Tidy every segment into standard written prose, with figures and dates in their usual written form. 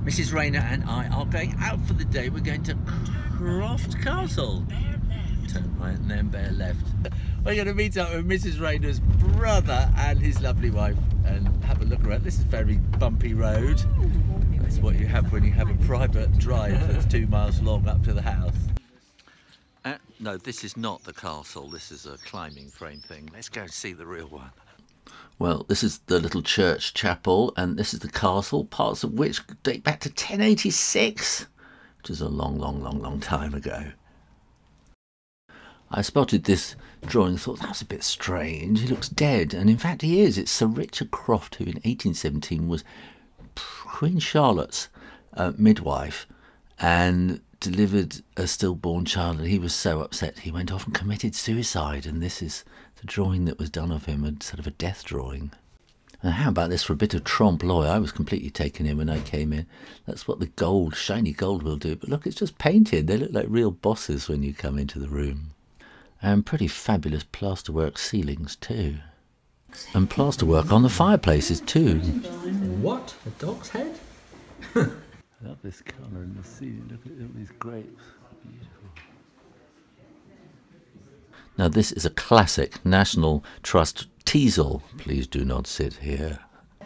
Mrs. Rayner and I are going out for the day. We're going to Croft Castle. Turn right and then bear left. We're going to meet up with Mrs. Rayner's brother and his lovely wife and have a look around. This is a very bumpy road. That's what you have when you have a private drive that's 2 miles long up to the house. No, this is not the castle. This is a climbing frame thing. Let's go and see the real one. Well, this is the little church chapel, and this is the castle, parts of which date back to 1086, which is a long time ago. I spotted this drawing and thought, that's a bit strange. He looks dead, and in fact he is. It's Sir Richard Croft, who in 1817 was Queen Charlotte's midwife, and delivered a stillborn child, and he was so upset he went off and committed suicide, and this is the drawing that was done of him, a sort of a death drawing. And how about this for a bit of trompe-l'oeil? I was completely taken in when I came in. That's what the gold, shiny gold will do. But look, it's just painted. They look like real bosses when you come into the room. And pretty fabulous plasterwork ceilings too. And plasterwork on the fireplaces too. What? A dog's head? I love this colour in the ceiling. Look at all these grapes. Beautiful. Now this is a classic National Trust teasel. Please do not sit here.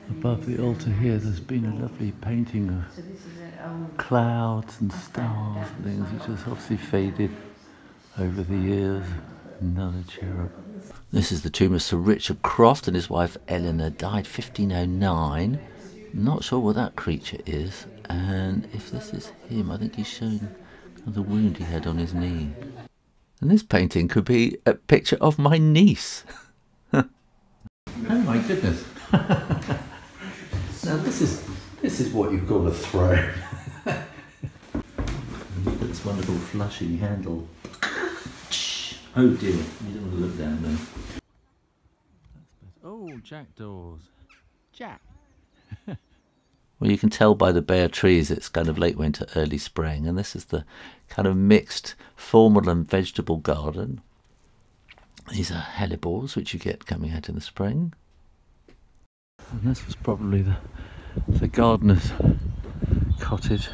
Above the altar here there's been a lovely painting of clouds and stars and things which has obviously faded over the years. Another cherub. This is the tomb of Sir Richard Croft, and his wife Eleanor died 1509. Not sure what that creature is, and if this is him, I think he's showing the wound he had on his knee. And this painting could be a picture of my niece. Oh my goodness. Now this is what you call a throne. Look at this wonderful flushing handle. Oh dear, you don't want to look down there. Oh, jackdaws. Jack. Well, you can tell by the bare trees it's kind of late winter, early spring, and this is the kind of mixed formal and vegetable garden. These are hellebores, which you get coming out in the spring. And this was probably the gardener's cottage.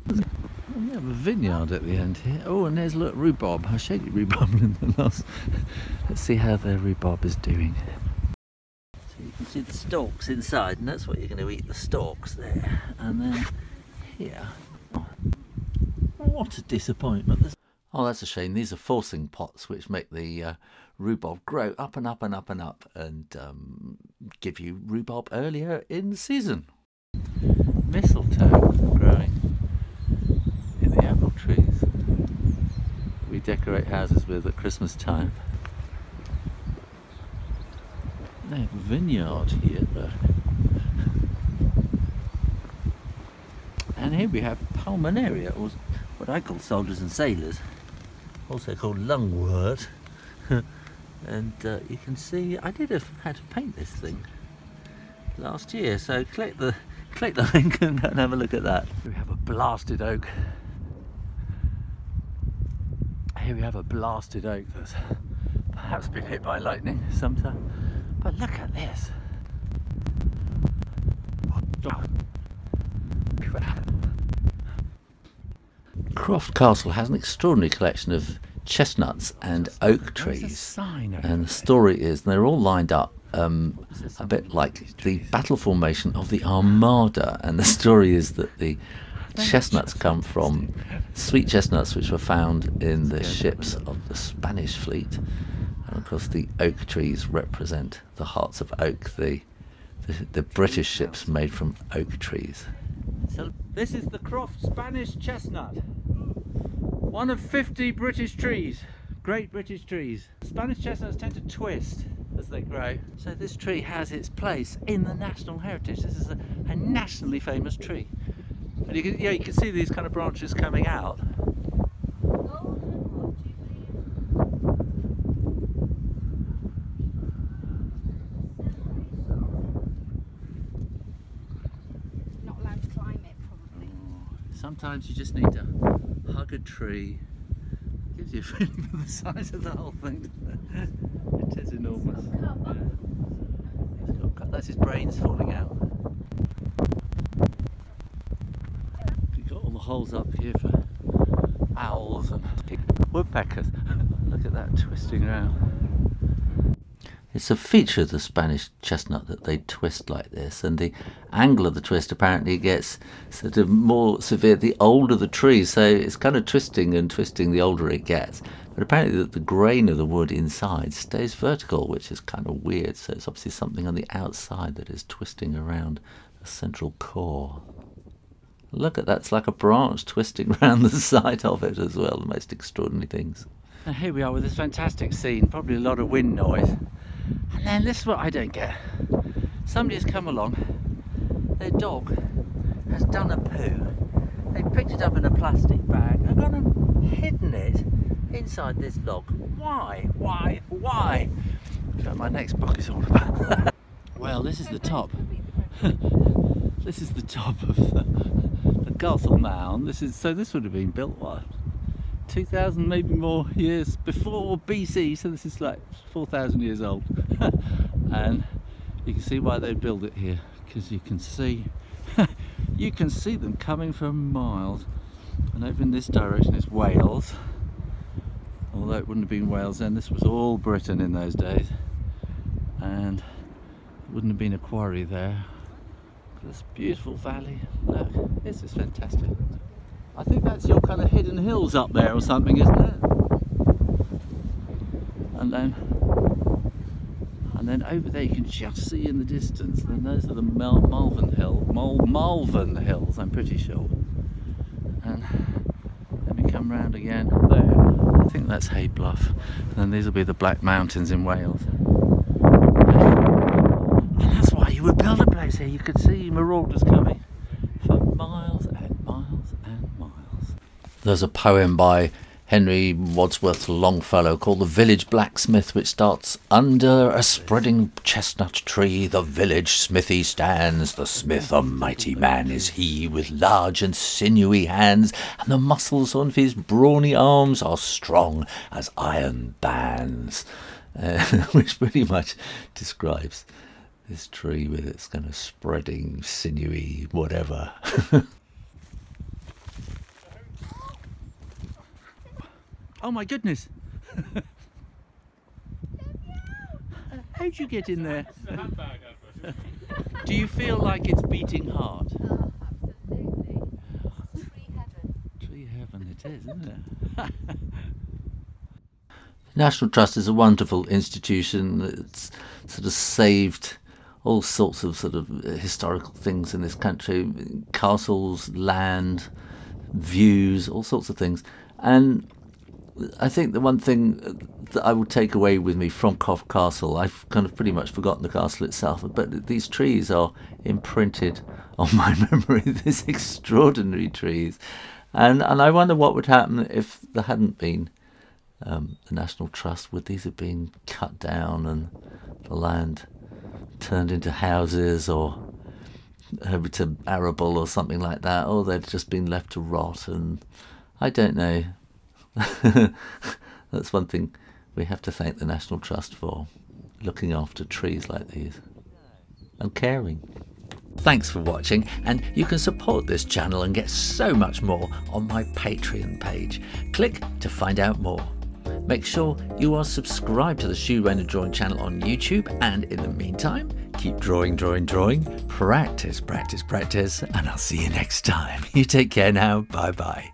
We have a vineyard at the end here. Oh, and there's, look, rhubarb. I showed you rhubarb in the last. Let's see how the rhubarb is doing. So you can see the stalks inside, and that's what you're going to eat, the stalks there. And then here. Oh, what a disappointment. Oh, that's a shame. These are forcing pots which make the rhubarb grow up and up and up and up and give you rhubarb earlier in the season. Mistletoe growing in the apple trees we decorate houses with at Christmas time. They have a vineyard here, look. And here we have pulmonaria, or what I call soldiers and sailors, also called lungwort. And you can see I did have had to paint this thing last year, so click the link and go and have a look at that. We have a blasted oak. Here we have a blasted oak that's perhaps been hit by lightning sometime. But look at this. Croft Castle has an extraordinary collection of chestnuts and oak trees, and the story is they're all lined up a bit like the battle formation of the Armada, and the story is that the chestnuts come from sweet chestnuts which were found in the ships of the Spanish fleet, and of course the oak trees represent the hearts of oak, the British ships made from oak trees. So this is the Croft Spanish chestnut, one of 50 British trees, great British trees. Spanish chestnuts tend to twist as they grow, so this tree has its place in the National Heritage. This is a nationally famous tree. And you can see these kind of branches coming out. Not allowed to climb it, probably. Sometimes you just need to hug a tree. It gives you a feeling for the size of the whole thing. It is enormous. That's his brains falling out. holes up here for owls and woodpeckers. Look at that twisting around. It's a feature of the Spanish chestnut that they twist like this, and the angle of the twist apparently gets sort of more severe the older the tree, so it's kind of twisting and twisting the older it gets. But apparently the grain of the wood inside stays vertical, which is kind of weird, so it's obviously something on the outside that is twisting around the central core. Look at that, it's like a branch twisting around the side of it as well, the most extraordinary things. Now here we are with this fantastic scene, probably a lot of wind noise. And then this is what I don't get. Somebody's come along, their dog has done a poo. They picked it up in a plastic bag and gone and hidden it inside this log. Why? Why? Why? That's what my next book is all about. Well, this is the top. This is the top of the castle mound. So this would have been built, what, 2,000 maybe more years before BC, so this is like 4,000 years old. And you can see why they built it here, because you can see you can see them coming for miles. And over in this direction is Wales, although it wouldn't have been Wales then, this was all Britain in those days, and it wouldn't have been a quarry there. This beautiful valley, look, this is fantastic. I think that's your kind of hidden hills up there or something, isn't it? And then over there you can just see in the distance, and those are the Malvern Hills, I'm pretty sure. And then we come round again there. I think that's Hay Bluff. And then these will be the Black Mountains in Wales. And that's why you would build a place here. You could see marauders coming for miles and miles and miles. There's a poem by Henry Wadsworth Longfellow called The Village Blacksmith, which starts, under a spreading chestnut tree the village smithy stands. The smith a mighty man is he, with large and sinewy hands, and the muscles on his brawny arms are strong as iron bands. Which pretty much describes this tree with its kind of spreading, sinewy whatever. Oh my goodness! How'd you get in there? Do you feel like it's beating hard? Oh, absolutely. Tree heaven. Tree heaven it is, isn't it? The National Trust is a wonderful institution that's sort of saved all sorts of sort of historical things in this country, castles, land, views, all sorts of things. And I think the one thing that I would take away with me from Croft Castle, I've kind of pretty much forgotten the castle itself, but these trees are imprinted on my memory, these extraordinary trees. And I wonder what would happen if there hadn't been the National Trust. Would these have been cut down and the land turned into houses, or over to arable or something like that, or they'd just been left to rot? And I don't know. That's one thing we have to thank the National Trust for, looking after trees like these and caring. Thanks for watching, and you can support this channel and get so much more on my Patreon page. Click to find out more. Make sure you are subscribed to the Shoo Rayner Drawing channel on YouTube, and in the meantime, keep drawing, drawing, drawing. Practice, practice, practice, and I'll see you next time. You take care now. Bye bye.